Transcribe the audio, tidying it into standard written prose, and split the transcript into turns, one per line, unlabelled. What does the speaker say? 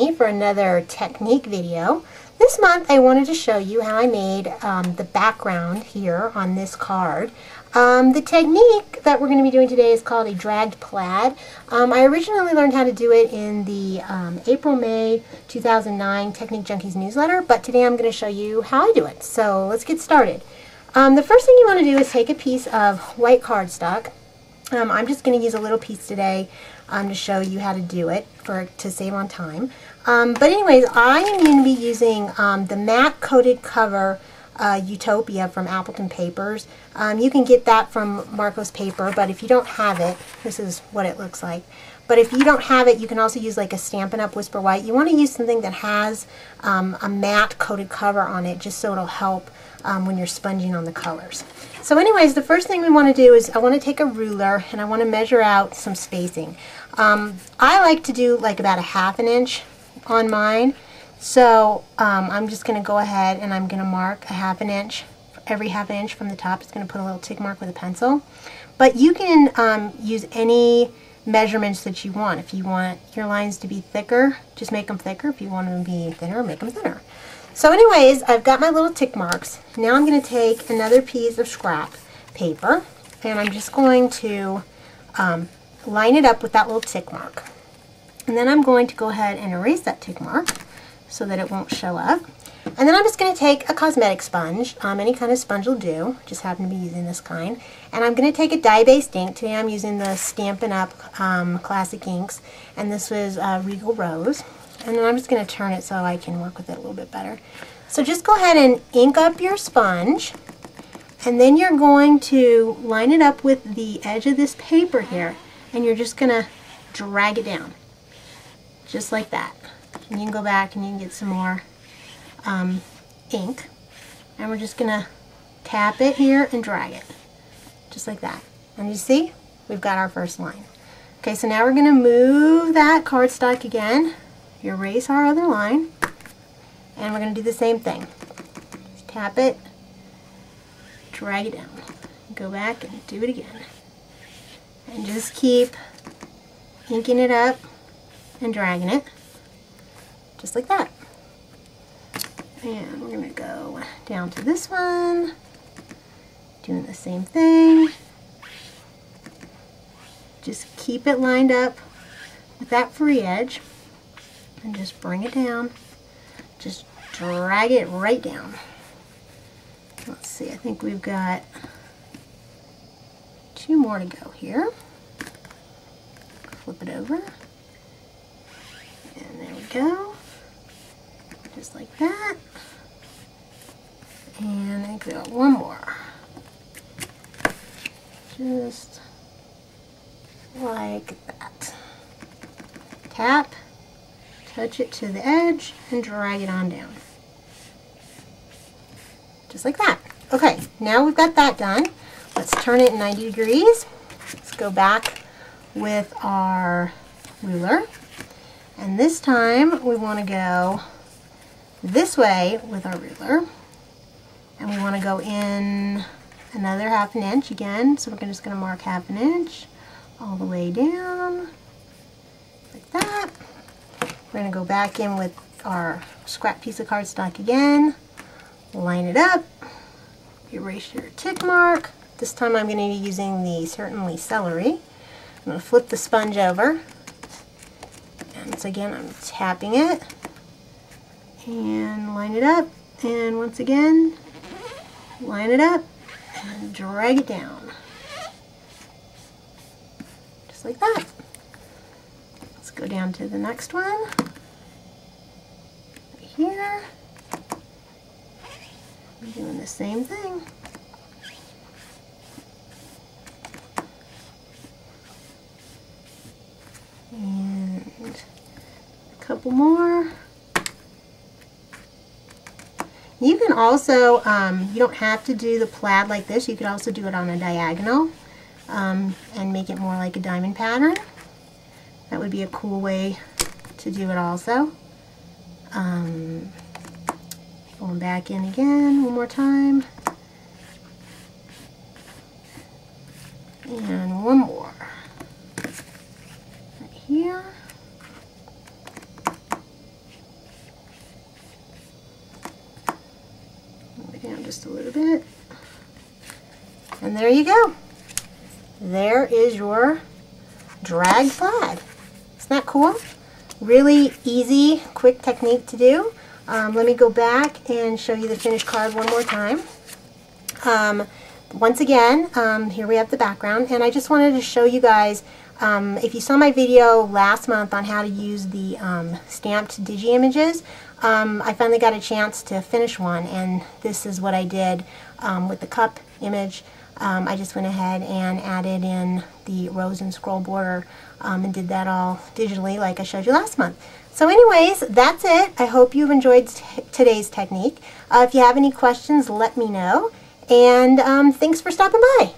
me for another technique video. This month I wanted to show you how I made the background here on this card. The technique that we're going to be doing today is called a dragged plaid. I originally learned how to do it in the April-May 2009 Technique Junkies newsletter, but today I'm going to show you how I do it. So let's get started. The first thing you want to do is take a piece of white cardstock. I'm just going to use a little piece today to show you how to do it to save on time. But anyways, I am going to be using the matte coated cover Utopia from Appleton Papers. You can get that from Marco's Paper, but if you don't have it, this is what it looks like. But if you don't have it, you can also use like a Stampin' Up! Whisper White. You want to use something that has a matte coated cover on it, just so it'll help when you're sponging on the colors. So anyways, the first thing we want to do is I want to take a ruler and I want to measure out some spacing. I like to do like about a ½ inch on mine. So I'm just going to go ahead and I'm going to mark a ½ inch. Every ½ inch from the top is going to put a little tick mark with a pencil. But you can use any measurements that you want. If you want your lines to be thicker, just make them thicker. If you want them to be thinner, make them thinner. So anyways, I've got my little tick marks. Now I'm going to take another piece of scrap paper and I'm just going to line it up with that little tick mark. And then I'm going to go ahead and erase that tick mark so that it won't show up. And then I'm just going to take a cosmetic sponge, any kind of sponge will do, just happen to be using this kind. And I'm going to take a dye-based ink. Today I'm using the Stampin' Up! Classic inks, and this was Regal Rose. And then I'm just going to turn it so I can work with it a little bit better. So just go ahead and ink up your sponge, and then you're going to line it up with the edge of this paper here, and you're just going to drag it down, just like that. And you can go back and you can get some more ink, and we're just going to tap it here and drag it, just like that. And you see, we've got our first line. Okay, so now we're going to move that cardstock again, erase our other line, and we're going to do the same thing. Just tap it, drag it down, go back and do it again, and just keep inking it up and dragging it, just like that. And we're going to go down to this one, doing the same thing. Just keep it lined up with that free edge and just bring it down. Just drag it right down. Let's see, I think we've got 2 more to go here. Flip it over. And there we go. Just like that. And I think we got 1 more. Just like that. Tap, touch it to the edge, and drag it on down. Just like that. Okay, now we've got that done. Let's turn it 90 degrees. Let's go back with our ruler. And this time we want to go this way with our ruler. And we want to go in another ½ inch again. So we're just going to mark ½ inch all the way down, like that. We're going to go back in with our scrap piece of cardstock again, line it up, erase your tick mark. This time I'm going to be using the Certainly Celery. I'm going to flip the sponge over, and once again I'm tapping it, and line it up, and once again line it up, and drag it down. Just like that. Let's go down to the next one. Right here. I'm doing the same thing. And a couple more. You can also, you don't have to do the plaid like this. You could also do it on a diagonal and make it more like a diamond pattern. That would be a cool way to do it also. Going back in again 1 more time. And 1 more. Right here. just a little bit. And there you go. There is your drag plaid. Isn't that cool? Really easy, quick technique to do. Let me go back and show you the finished card one more time. Once again, here we have the background, and I just wanted to show you guys, if you saw my video last month on how to use the stamped digi images, I finally got a chance to finish one, and this is what I did with the cup image. I just went ahead and added in the rose and scroll border and did that all digitally like I showed you last month. So anyways, that's it. I hope you've enjoyed today's technique. If you have any questions, let me know. And thanks for stopping by.